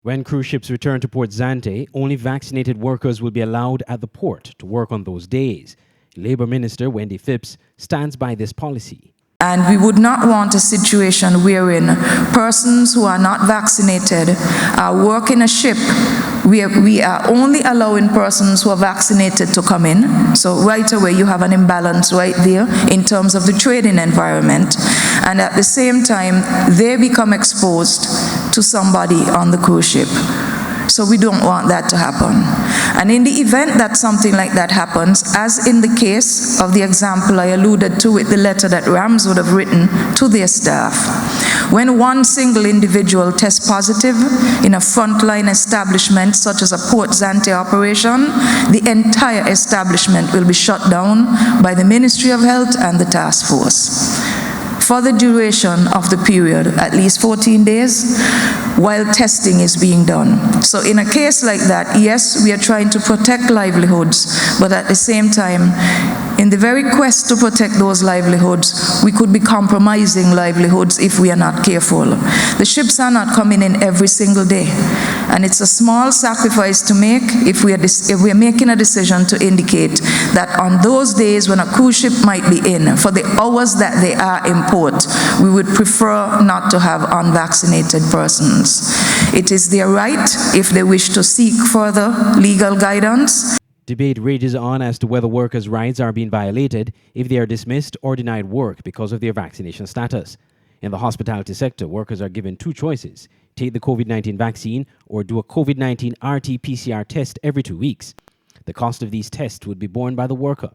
When cruise ships return to Port Zante, only vaccinated workers will be allowed at the port to work on those days. Labour Minister Wendy Phipps stands by this policy. And we would not want a situation wherein persons who are not vaccinated work in a ship. We are only allowing persons who are vaccinated to come in. So right away you have an imbalance right there in terms of the trading environment. And at the same time, they become exposed to somebody on the cruise ship. So we don't want that to happen. And in the event that something like that happens, as in the case of the example I alluded to with the letter that Rams would have written to their staff, when one single individual tests positive in a frontline establishment such as a Port Zante operation, the entire establishment will be shut down by the Ministry of Health and the task force for the duration of the period, at least 14 days, while testing is being done. So in a case like that, yes, we are trying to protect livelihoods, but at the same time, in the very quest to protect those livelihoods, we could be compromising livelihoods if we are not careful. The ships are not coming in every single day, and it's a small sacrifice to make if we are making a decision to indicate that on those days when a cruise ship might be in, for the hours that they are in port, we would prefer not to have unvaccinated persons. It is their right if they wish to seek further legal guidance. Debate rages on as to whether workers' rights are being violated if they are dismissed or denied work because of their vaccination status. In the hospitality sector, workers are given two choices: take the COVID-19 vaccine or do a COVID-19 RT-PCR test every 2 weeks. The cost of these tests would be borne by the worker.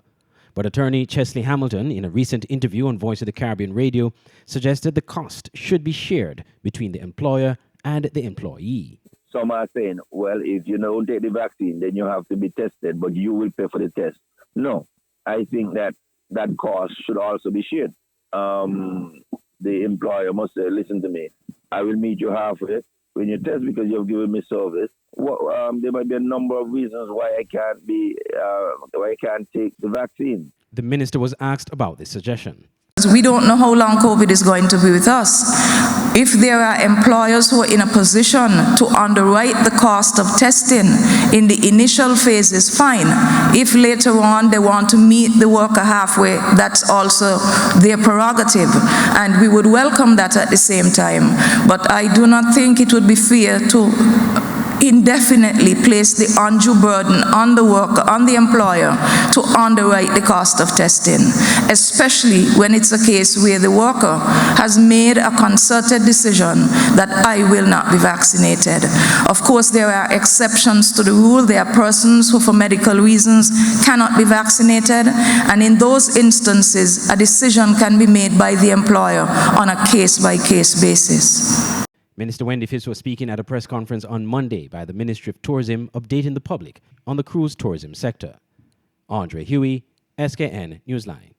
But attorney Chesley Hamilton, in a recent interview on Voice of the Caribbean Radio, suggested the cost should be shared between the employer and the employee. Some are saying, well, if you don't take the vaccine, then you have to be tested, but you will pay for the test. No, I think that cost should also be shared. The employer must say, listen to me, I will meet you halfway when you test because you've given me service. There might be a number of reasons why I can't take the vaccine. The minister was asked about this suggestion. We don't know how long COVID is going to be with us. If there are employers who are in a position to underwrite the cost of testing in the initial phases, fine. If later on they want to meet the worker halfway, that's also their prerogative, and we would welcome that at the same time. But I do not think it would be fair to indefinitely place the undue burden on the worker, on the employer, to underwrite the cost of testing, especially when it's a case where the worker has made a concerted decision that I will not be vaccinated. Of course, there are exceptions to the rule. There are persons who, for medical reasons, cannot be vaccinated, and in those instances, a decision can be made by the employer on a case-by-case basis. Minister Wendy Phipps was speaking at a press conference on Monday by the Ministry of Tourism, updating the public on the cruise tourism sector. Andre Huey, SKN Newsline.